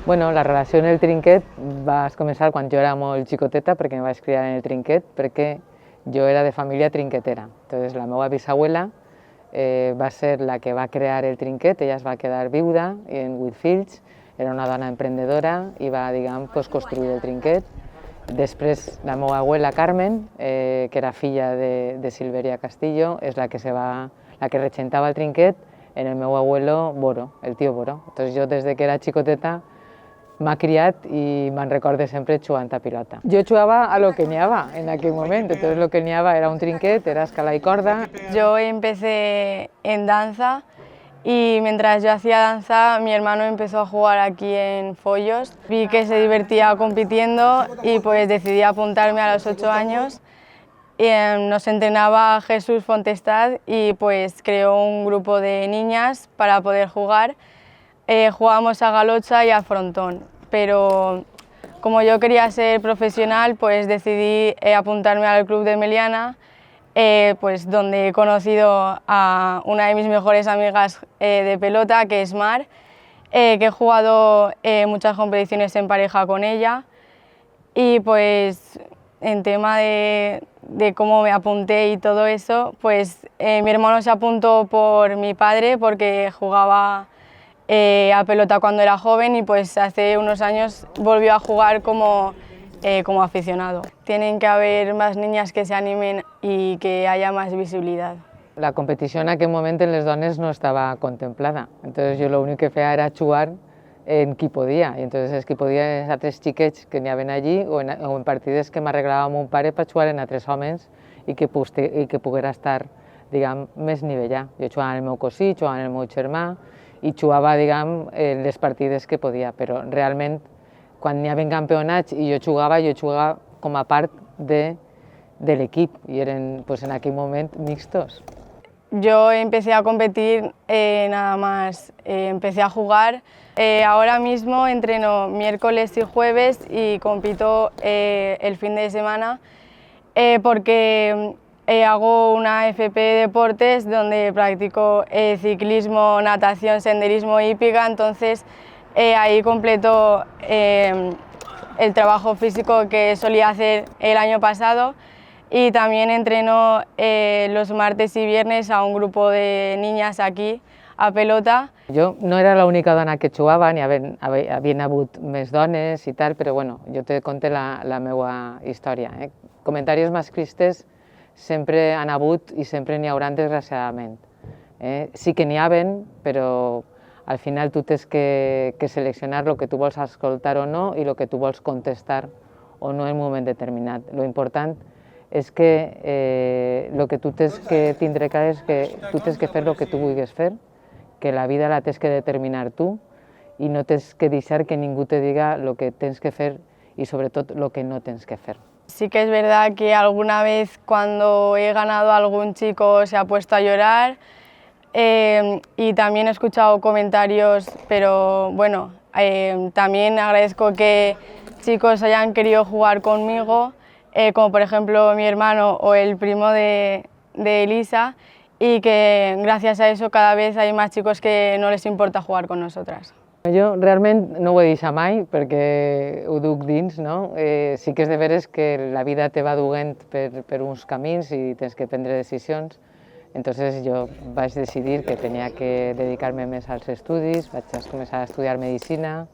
Bueno, la relació en el trinquet va començar quan jo era molt xicoteta, perquè em vaig criar en el trinquet, perquè jo era de família trinquetera. Entonces, la meva bisabuela va ser la que va crear el trinquet, ella es va quedar viuda en 8 fills, era una dona emprendedora i va, diguem, construir el trinquet. Després, la meva abuela Carmen, que era filla de Silveria Castillo, és la que regentava el trinquet en el meu abuelo Boro, el tío Boro. Entonces, jo des que era xicoteta m'ha criat i me'n recorde sempre jugant a pilota. Jo jugava a lo que n'hi havia en aquell moment, entonces lo que n'hi havia era un trinquet, era escala y corda. Yo empecé en danza y mientras yo hacía danza mi hermano empezó a jugar aquí en Follos. Vi que se divertía compitiendo y pues decidí apuntarme a los 8 años. Nos entrenaba Jesús Fontestad y pues creó un grupo de niñas para poder jugar. Jugábamos a galocha y a frontón, pero como yo quería ser profesional, pues decidí apuntarme al club de Meliana, pues donde he conocido a una de mis mejores amigas de pelota, que es Mar, que he jugado muchas competiciones en pareja con ella, y pues en tema de cómo me apunté y todo eso, pues mi hermano se apuntó por mi padre porque jugaba a pelota cuando era joven y pues hace unos años volvió a jugar como aficionado. Tienen que haber más niñas que se animen y que haya más visibilidad. La competició en aquell moment en les dones no estava contemplada, entonces jo l'únic que feia era jugar en qui podia, i entonces els qui podia els altres xiquets que n'hi havien allí o en partides que m'arreglava mon pare per jugar en altres homes i que poguera estar, diguem, més nivellat. Jo jugava amb el meu cosí, jugava amb el meu germà i jugava, diguem, les partides que podia, però realment quan n'hi havia campionats i jo jugava com a part de l'equip i eren pues, en aquell moment mixtos. Yo empecé a competir nada más, empecé a jugar. Ahora mismo entreno miércoles y jueves y compito el fin de semana porque hago una FP de deportes donde practico ciclismo, natación, senderismo y hípica, entonces ahí completo el trabajo físico que solía hacer el año pasado. Y también entreno los martes y viernes a un grupo de niñas aquí a pelota. Jo no era l'única dona que jugava, n'hi havien hagut més dones i tal, però bueno, jo te conto la meva història. Comentaris masclistes sempre han hagut i sempre n'hi hauran, desgraciadament. Sí que n'hi havien, però al final tu tens que seleccionar el que tu vols escoltar o no i el que tu vols contestar o no en un moment determinat. Lo important és que el que tu tens que tindre clar és que tu tens que fer el que tu vulguis fer, que la vida la tens que determinar tu i no tens que deixar que ningú te diga el que tens que fer y sobre todo lo que no tens que fer. Sí que es verdad que alguna vez cuando he ganado algún chico se ha puesto a llorar y también he escuchado comentarios, pero bueno, también agradezco que chicos hayan querido jugar conmigo, como por ejemplo mi hermano o el primo de Elisa, y que gracias a eso cada vez hay más chicos que no les importa jugar con nosotras. Jo realment no ho he deixat mai perquè ho duc dins, no? Sí que és de veres que la vida te va duent per uns camins i tens que prendre decisions. Entonces jo vaig decidir que tenia que dedicar-me més als estudis, vaig començar a estudiar medicina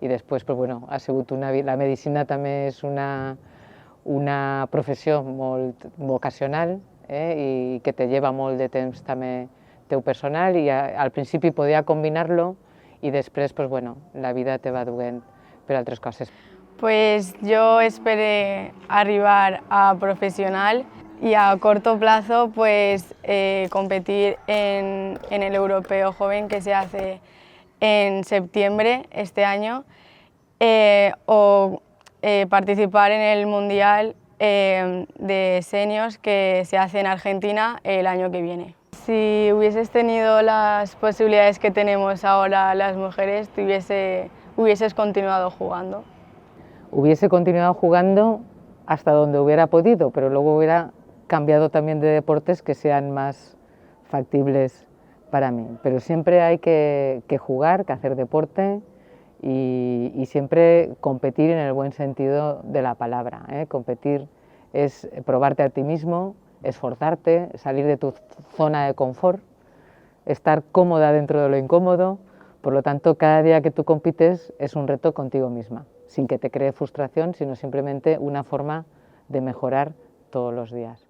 i després pues, bueno, ha sigut la medicina també és una professió molt vocacional i que te lleva molt de temps també teu personal i al principi podia combinar-lo y después, pues bueno, la vida te va duent per altres coses. Pues yo esperé arribar a profesional y a corto plazo pues competir en el Europeo Joven que se hace en septiembre este año o participar en el Mundial de Seniors que se hace en Argentina el año que viene. Si hubieses tenido las posibilidades que tenemos ahora las mujeres, hubieses continuado jugando. Hubiese continuado jugando hasta donde hubiera podido, pero luego hubiera cambiado también de deportes que sean más factibles para mí. Pero siempre hay que jugar, que hacer deporte y siempre competir en el buen sentido de la palabra, ¿eh? Competir es probarte a ti mismo, esforzarte, salir de tu zona de confort, estar cómoda dentro de lo incómodo. Por lo tanto, cada día que tú compites es un reto contigo misma, sin que te cree frustración, sino simplemente una forma de mejorar todos los días.